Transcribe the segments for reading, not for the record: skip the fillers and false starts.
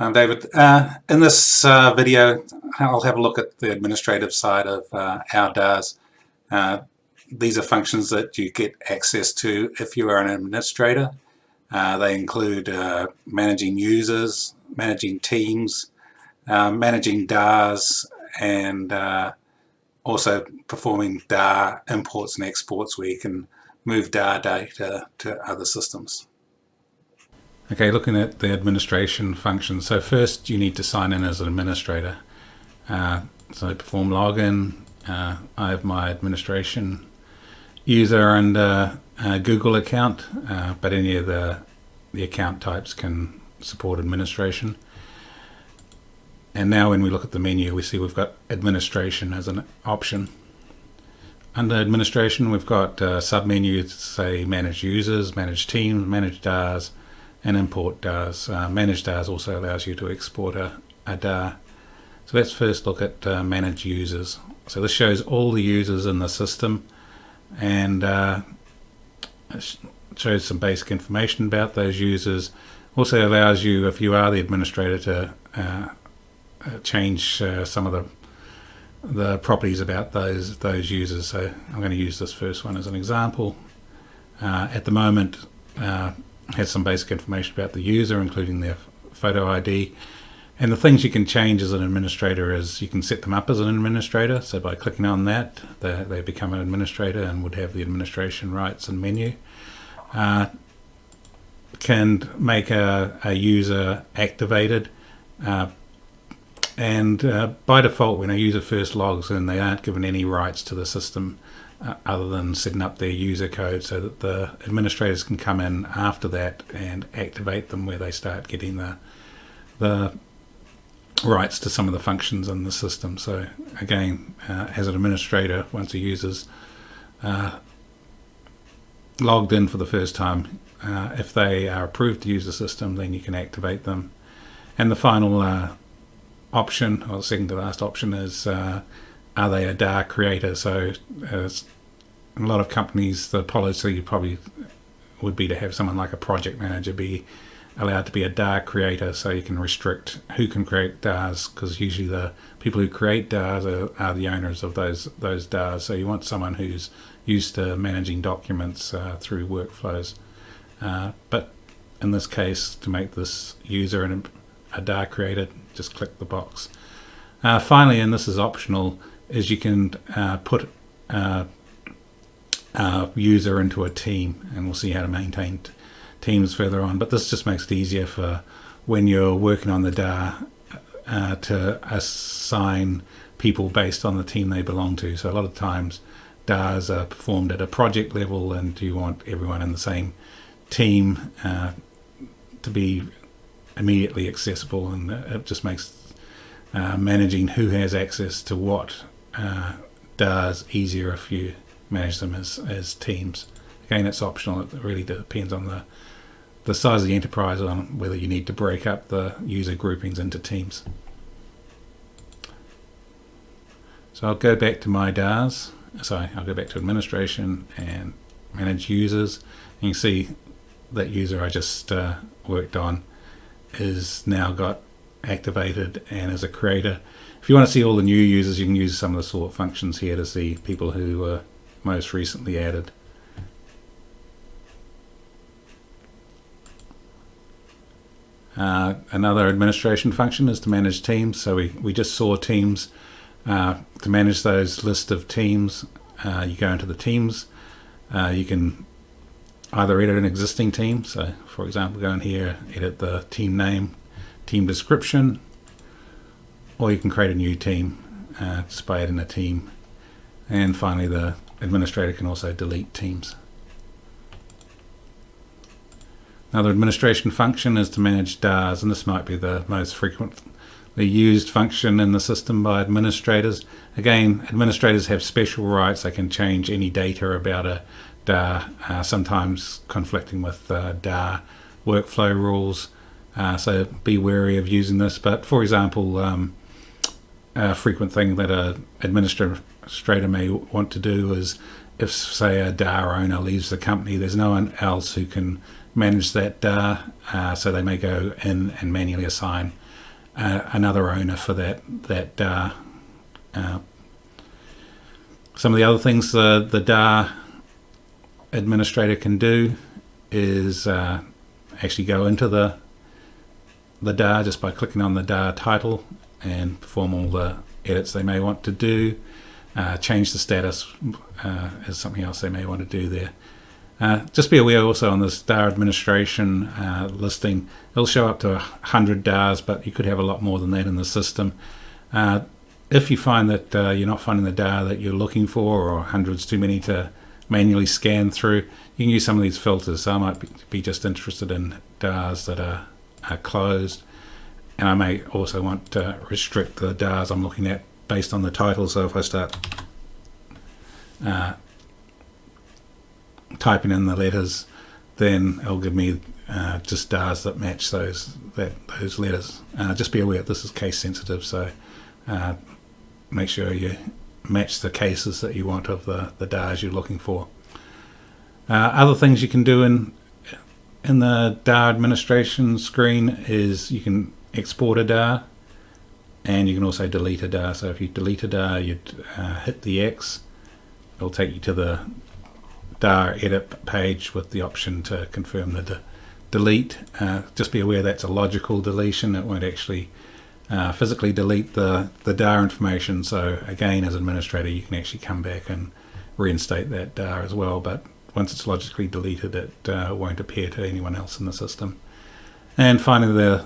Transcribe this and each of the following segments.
I'm David. In this video, I'll have a look at the administrative side of ourDars. These are functions that you get access to if you are an administrator. They include managing users, managing teams, managing DARs, and also performing DAR imports and exports where you can move DAR data to other systems. Okay, looking at the administration function. So first you need to sign in as an administrator. So perform login. I have my administration user and a Google account, but any of the account types can support administration. And now when we look at the menu, we see we've got administration as an option. Under administration, we've got sub-menus, say manage users, manage teams, manage DARs, and import DARs. Manage DARs also allows you to export a DAR. So let's first look at manage users. So this shows all the users in the system, and it shows some basic information about those users. Also allows you, if you are the administrator, to change some of the properties about those users. So I'm going to use this first one as an example. At the moment, has some basic information about the user, including their photo ID. And the things you can change as an administrator is you can set them up as an administrator. So by clicking on that, they become an administrator and would have the administration rights and menu. Can make a user activated. And by default, when a user first logs in, they aren't given any rights to the system other than setting up their user code, so that the administrators can come in after that and activate them, where they start getting the rights to some of the functions in the system. So again, as an administrator, once a user's logged in for the first time, if they are approved to use the system, then you can activate them. And the final option, or second to last option, is are they a DAR creator? So in a lot of companies, the policy probably would be to have someone like a project manager be allowed to be a DAR creator, so you can restrict who can create DARs, because usually the people who create DARs are the owners of those DARs. So you want someone who's used to managing documents through workflows. But in this case, to make this user a DAR creator, just click the box. Finally, and this is optional, is you can put a user into a team, and we'll see how to maintain teams further on. But this just makes it easier for when you're working on the DAR to assign people based on the team they belong to. So a lot of times DARs are performed at a project level, and you want everyone in the same team to be immediately accessible, and it just makes managing who has access to what DARs easier if you manage them as teams. Again, it's optional. It really depends on the size of the enterprise, on whether you need to break up the user groupings into teams. So I'll go back to my DARs. I'll go back to administration and manage users. And you can see that user I just worked on is now got activated and is a creator. If you want to see all the new users, you can use some of the sort functions here to see people who were most recently added. Another administration function is to manage teams. So we just saw teams. To manage those list of teams, you go into the teams. You can either edit an existing team. So for example, go in here, edit the team name, team description, or you can create a new team just by adding a team. And finally, the administrator can also delete teams. Another administration function is to manage DARs, and this might be the most frequently used function in the system by administrators. Again, administrators have special rights. They can change any data about a DAR, sometimes conflicting with DAR workflow rules. So be wary of using this. But for example, a frequent thing that an administrator may want to do is, if say a DAR owner leaves the company, there's no one else who can manage that DAR, so they may go in and manually assign another owner for that DAR. Some of the other things the DAR administrator can do is actually go into the DAR just by clicking on the DAR title and perform all the edits they may want to do. Change the status is something else they may want to do there. Just be aware also on this DAR administration listing, it'll show up to 100 DARs, but you could have a lot more than that in the system. If you find that you're not finding the DAR that you're looking for, or 100's too many to manually scan through, you can use some of these filters. So I might be just interested in DARs that are closed, and I may also want to restrict the DARs I'm looking at based on the title. So if I start typing in the letters, then it'll give me just DARs that match those letters. Just be aware this is case sensitive, so make sure you match the cases that you want of the DARs you're looking for. Other things you can do in the DAR administration screen is you can export a DAR, and you can also delete a DAR. So if you delete a DAR, you'd hit the X. It'll take you to the DAR edit page with the option to confirm the delete. Just be aware that's a logical deletion. It won't actually physically delete the DAR information. So again, as administrator, you can actually come back and reinstate that DAR as well. But once it's logically deleted, it won't appear to anyone else in the system. And finally,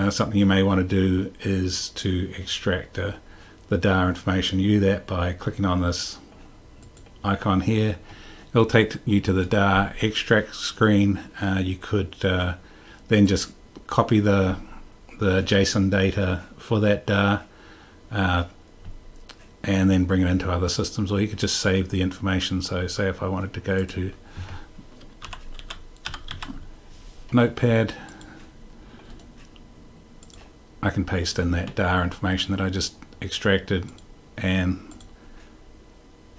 something you may want to do is to extract the DAR information. You do that by clicking on this icon here. It'll take you to the DAR extract screen. You could then just copy the JSON data for that DAR and then bring it into other systems, or you could just save the information. So say if I wanted to go to Notepad, I can paste in that DAR information that I just extracted and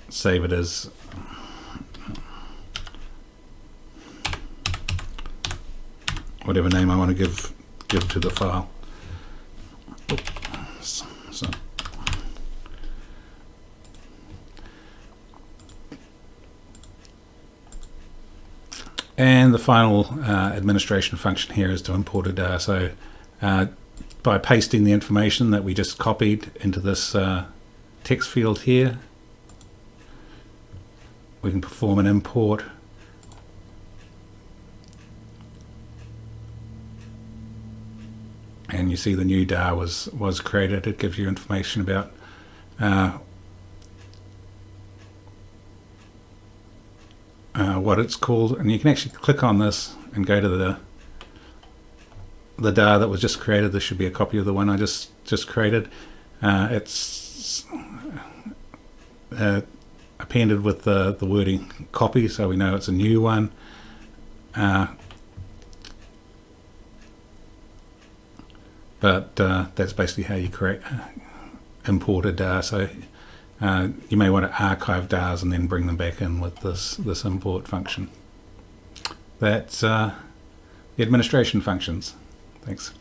save it as whatever name I want to give to the file. So. And the final administration function here is to import a DAR. So by pasting the information that we just copied into this text field here, we can perform an import. And you see the new DAR was created. It gives you information about what it's called, and you can actually click on this and go to the DAR that was just created. This should be a copy of the one I just created. It's appended with the wording copy, so we know it's a new one. But that's basically how you import a DAR. So you may want to archive DARs and then bring them back in with this import function. That's the administration functions. Thanks.